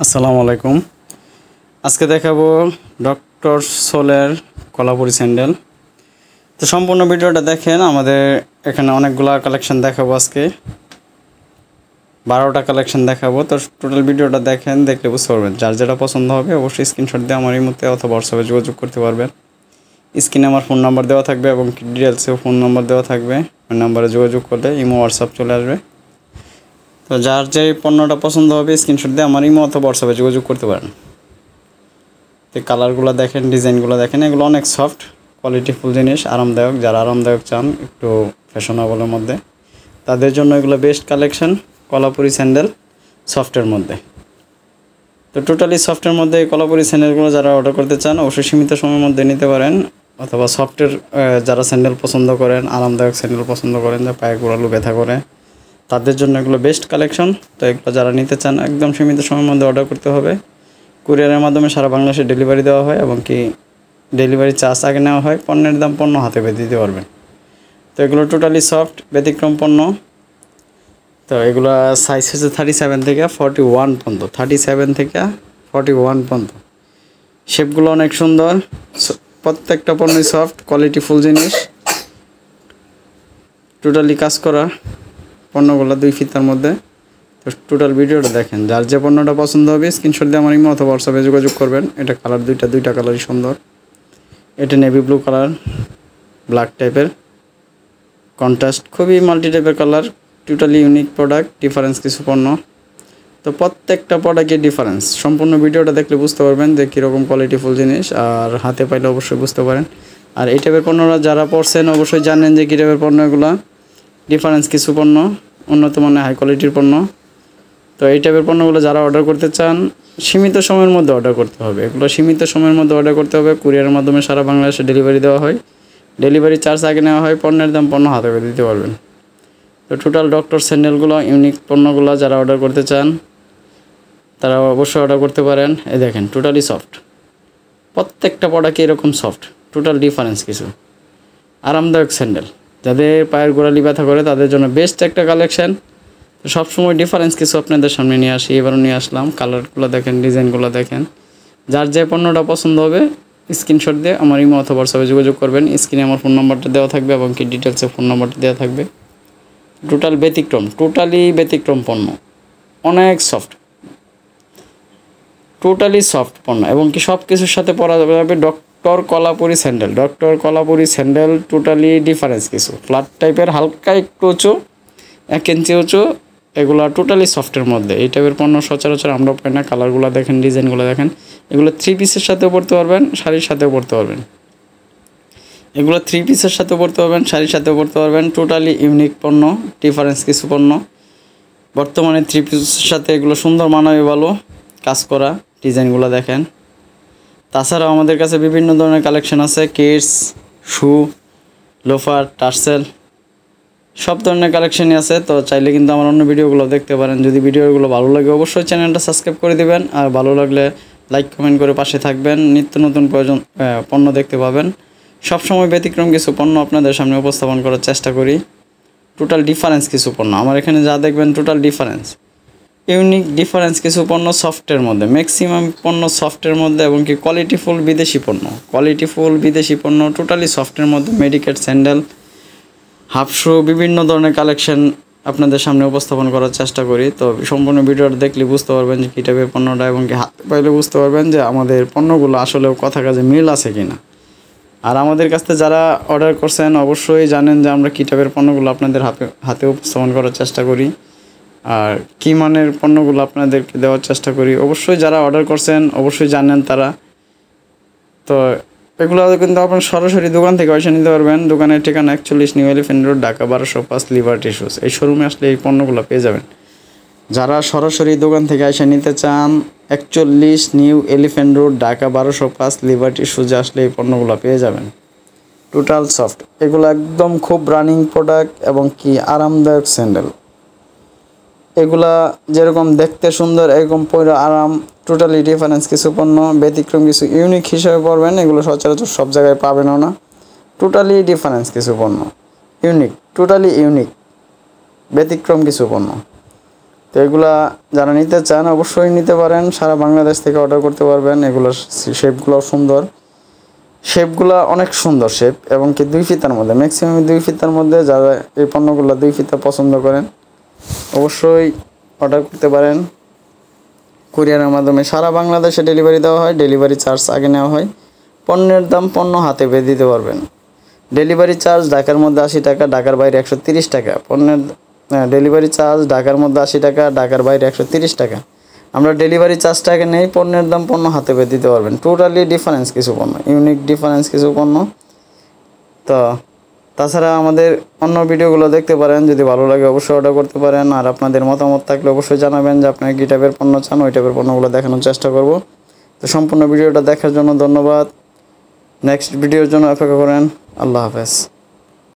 আসসালামু আলাইকুম। আজকে দেখাবো ডক্টর সোলের কলাপুরি স্যান্ডেল। তো সম্পূর্ণ ভিডিওটা দেখেন। আমাদের এখানে অনেকগুলা কালেকশন দেখাবো, আজকে 12টা কালেকশন দেখাবো। তো টোটাল ভিডিওটা দেখেন, দেখলে বুঝতে পারবেন। যার যেটা পছন্দ হবে অবশ্যই স্ক্রিনশট দিয়ে আমার এই মুহূর্তে অথবা হোয়াটসঅ্যাপে যোগাযোগ করতে পারবেন। স্ক্রিনে আমার ফোন নাম্বার দেওয়া থাকবে এবং ডিটেলসেও ফোন নাম্বার দেওয়া থাকবে। ওই নাম্বারে যোগাযোগ করলে ইমো হোয়াটসঅ্যাপ চলে আসবে। তো যার যে পণ্যটা পছন্দ হবে স্ক্রিনশট দিয়ে আমার ইমো অথবা হোয়াটসঅ্যাপে যোগাযোগ করতে পারেন। তো কালারগুলো দেখেন, ডিজাইনগুলো দেখেন, এগুলো অনেক সফট কোয়ালিটিফুল জিনিস, আরামদায়ক। যারা আরামদায়ক চান একটু ফ্যাশনেবলের মধ্যে, তাদের জন্য এগুলো বেস্ট কালেকশন। কলাপুরি স্যান্ডেল সফটের মধ্যে। তো টোটালি সফটের মধ্যে এই কলাপুরি স্যান্ডেলগুলো যারা অর্ডার করতে চান অবশ্যই সীমিত সময়ের মধ্যে নিতে পারেন। অথবা সফটের যারা স্যান্ডেল পছন্দ করেন, আরামদায়ক স্যান্ডেল পছন্দ করেন, যা পায়ে গোড়ালু ব্যথা করে, তাদের জন্য এগুলো বেস্ট কালেকশন। তো এগুলো যারা নিতে চান একদম সীমিত সময়ের মধ্যে অর্ডার করতে হবে। কুরিয়ারের মাধ্যমে সারা বাংলাদেশে ডেলিভারি দেওয়া হয় এবং কি ডেলিভারি চার্জ আগে নেওয়া হয়। পণ্যের দাম পণ্য হাতে পেয়ে দিতে পারবেন। তো এগুলো টোটালি সফট ব্যতিক্রম পণ্য। তো এগুলো সাইজ হচ্ছে 37 থেকে 41 পর্যন্ত, 37 থেকে 41 পর্যন্ত। শেপগুলো অনেক সুন্দর, প্রত্যেকটা পণ্যই সফট কোয়ালিটিফুল জিনিস। টোটালি কাজ করা পণ্যগুলো 2 ফিতার মধ্যে। তো টোটাল ভিডিওটা দেখেন। যার যে পণ্যটা পছন্দ হবে স্ক্রিনশট দিয়ে আমার ইমো অথবা হোয়াটসঅ্যাপে যোগাযোগ করবেন। এটা কালার দুইটা কালারই সুন্দর। এটা নেভি ব্লু কালার, ব্ল্যাক টাইপের কন্ট্রাস্ট, খুবই মাল্টি টাইপের colour. Totally unique product, difference কিছু পণ্য। তো প্রত্যেকটা প্রোডাক্টের ডিফারেন্স সম্পূর্ণ ভিডিওটা দেখলে বুঝতে পারবেন যে কীরকম কোয়ালিটিফুল জিনিস, আর হাতে পাইলে অবশ্যই বুঝতে পারেন। আর এই টাইপের পণ্যরা যারা পড়ছেন অবশ্যই জানেন যে কী টাইপের পণ্যগুলো। ডিফারেন্স কিছু পণ্য, উন্নত মানের হাই কোয়ালিটির পণ্য। তো এই টাইপের পণ্যগুলো যারা অর্ডার করতে চান সীমিত সময়ের মধ্যে অর্ডার করতে হবে। এগুলো সীমিত সময়ের মধ্যে অর্ডার করতে হবে। কুরিয়ারের মাধ্যমে সারা বাংলাদেশে ডেলিভারি দেওয়া হয়। ডেলিভারি চার্জ আগে নেওয়া হয়। পণ্যের দাম পণ্য হাতে পেয়ে দিতে পারবেন। তো টোটাল ডক্টর স্যান্ডেলগুলো ইউনিক পণ্যগুলো যারা অর্ডার করতে চান তারা অবশ্যই অর্ডার করতে পারেন। এই দেখেন টোটালি সফট, প্রত্যেকটা প্রোডাক্ট এরকম সফট। টোটাল ডিফারেন্স কিছু আরামদায়ক স্যান্ডেল। যাদের পায়ের গোড়ালি ব্যথা করে তাদের জন্য বেস্ট একটা কালেকশন। তো সবসময় ডিফারেন্স কিছু আপনাদের সামনে নিয়ে আসি, এবারও নিয়ে আসলাম। কালারগুলো দেখেন, ডিজাইনগুলো দেখেন। যার যে পণ্যটা পছন্দ হবে স্ক্রিনশট দিয়ে আমার ইমো অথবা হোয়াটসঅ্যাপে যোগাযোগ করবেন। স্ক্রিনে আমার ফোন নাম্বারটা দেওয়া থাকবে এবং কি ডিটেলসে ফোন নাম্বারটা দেওয়া থাকবে। টোটাল ব্যতিক্রম, টোটালি ব্যতিক্রম পণ্য, অনেক সফট, টোটালি সফট পণ্য এবং কি সব কিছুর সাথে পরা যাবে। Doctor Kolhapuri sandal, doctor Kolhapuri sandal totally difference কিছু। ফ্ল্যাট টাইপের, হালকা একটু উঁচু, 1 ইঞ্চি উঁচু, এগুলো টোটালি সফটের মধ্যে। এই টাইপের পণ্য সচরাচর আমরা পাই না। কালারগুলো দেখেন, ডিজাইনগুলো দেখেন। এগুলো 3 পিসের সাথেও পরতে পারবেন, শাড়ির সাথেও পরতে পারবেন। এগুলো 3 পিসের সাথেও পরতে পারবেন, শাড়ির সাথেও পরতে পারবেন। টোটালি ইউনিক পণ্য, ডিফারেন্স কিছু পণ্য। বর্তমানে 3 পিসের সাথে এগুলো সুন্দর মানাবে, ভালো কাজ করা। ডিজাইনগুলো দেখেন। তাছাড়াও আমাদের কাছে বিভিন্ন ধরনের কালেকশন আছে, কিডস, শু, লোফার, টার্সেল, সব ধরনের কালেকশনই আছে। তো চাইলে কিন্তু আমার অন্য ভিডিওগুলো দেখতে পারেন। যদি ভিডিওগুলো ভালো লাগে অবশ্যই চ্যানেলটা সাবস্ক্রাইব করে দিবেন। আর ভালো লাগলে লাইক কমেন্ট করে পাশে থাকবেন। নিত্য নতুন পণ্য দেখতে পাবেন। সবসময় ব্যতিক্রম কিছু পণ্য আপনাদের সামনে উপস্থাপন করার চেষ্টা করি। টোটাল ডিফারেন্স কিছু পণ্য আমার এখানে যা দেখবেন টোটাল ডিফারেন্স, ইউনিক ডিফারেন্স কিছু পণ্য সফটের মধ্যে। ম্যাক্সিমাম পণ্য সফটের মধ্যে এবং কি কোয়ালিটিফুল বিদেশি পণ্য, কোয়ালিটিফুল বিদেশি পণ্য টোটালি সফটের মধ্যে। মেডিকেট, স্যান্ডেল, হাফ শু, বিভিন্ন ধরনের কালেকশন আপনাদের সামনে উপস্থাপন করার চেষ্টা করি। তো সম্পূর্ণ ভিডিওটা দেখলে বুঝতে পারবেন যে কী টাইপের পণ্যটা এবং কি হাতে পাইলে বুঝতে পারবেন যে আমাদের পণ্যগুলো আসলেও কথা কাজে মিল আছে কি না। আর আমাদের কাছ থেকে যারা অর্ডার করছেন অবশ্যই জানেন যে আমরা কী টাইপের পণ্যগুলো আপনাদের হাতে উপস্থাপন করার চেষ্টা করি আর কী মানের পণ্যগুলো আপনাদেরকে দেওয়ার চেষ্টা করি। অবশ্যই যারা অর্ডার করছেন অবশ্যই জানেন তারা। তো এগুলো কিন্তু আপনার সরাসরি দোকান থেকে এসে নিতে পারবেন। দোকানের ঠিকানা 41 new elephant road, Dhaka 1205, liberty shoes. এই শোরুমে আসলে এই পণ্যগুলো পেয়ে যাবেন। যারা সরাসরি দোকান থেকে এসে নিতে চান 41 new elephant road, Dhaka 1205, Liberty শুজে আসলে এই পণ্যগুলো পেয়ে যাবেন। টোটাল সফট, এগুলো একদম খুব রানিং প্রোডাক্ট এবং কি আরামদায়ক স্যান্ডেল। এগুলা যেরকম দেখতে সুন্দর এরকম পরে আরাম। টোটালি ডিফারেন্স কিছু পণ্য, ব্যতিক্রম কিছু, ইউনিক হিসেবে পড়বেন। এগুলো সচরাচর সব জায়গায় পাবেনও না। টোটালি ডিফারেন্স কিছু পণ্য, ইউনিক, টোটালি ইউনিক, ব্যতিক্রম কিছু পণ্য। তো এগুলা যারা নিতে চান অবশ্যই নিতে পারেন, সারা বাংলাদেশ থেকে অর্ডার করতে পারবেন। এগুলোর শেপগুলো সুন্দর, শেপগুলো অনেক সুন্দর শেপ, এবং কি 2 ফিতার মধ্যে, ম্যাক্সিমাম 2 ফিতার মধ্যে। যারা এই পণ্যগুলো 2 ফিতা পছন্দ করেন অবশ্যই অর্ডার করতে পারেন। কুরিয়ারের মাধ্যমে সারা বাংলাদেশে ডেলিভারি দেওয়া হয়, ডেলিভারি চার্জ আগে নেওয়া হয়। পণ্যের দাম পণ্য হাতে পেয়ে দিতে পারবেন। ডেলিভারি চার্জ ঢাকার মধ্যে 80 টাকা, ঢাকার বাইরে 130 টাকা। পণ্যের ডেলিভারি চার্জ ঢাকার মধ্যে 80 টাকা, ঢাকার বাইরে 130 টাকা। আমরা ডেলিভারি চার্জটাকে নেই, পণ্যের দাম পণ্য হাতে পেয়ে দিতে পারবেন। টোটালি ডিফারেন্স কিছু পণ্য, ইউনিক ডিফারেন্স কিছু পণ্য। তো তাছাড়া আমাদের অন্য ভিডিওগুলো দেখতে পারেন, যদি ভালো লাগে অবশ্যই অর্ডার করতে পারেন। আর আপনাদের মতামত থাকলে অবশ্যই জানাবেন যে আপনারা কী টাইপের পণ্য চান, ওই টাইপের পণ্যগুলো দেখানোর চেষ্টা করব। তো সম্পূর্ণ ভিডিওটা দেখার জন্য ধন্যবাদ। নেক্সট ভিডিওর জন্য অপেক্ষা করেন। আল্লাহ হাফেজ।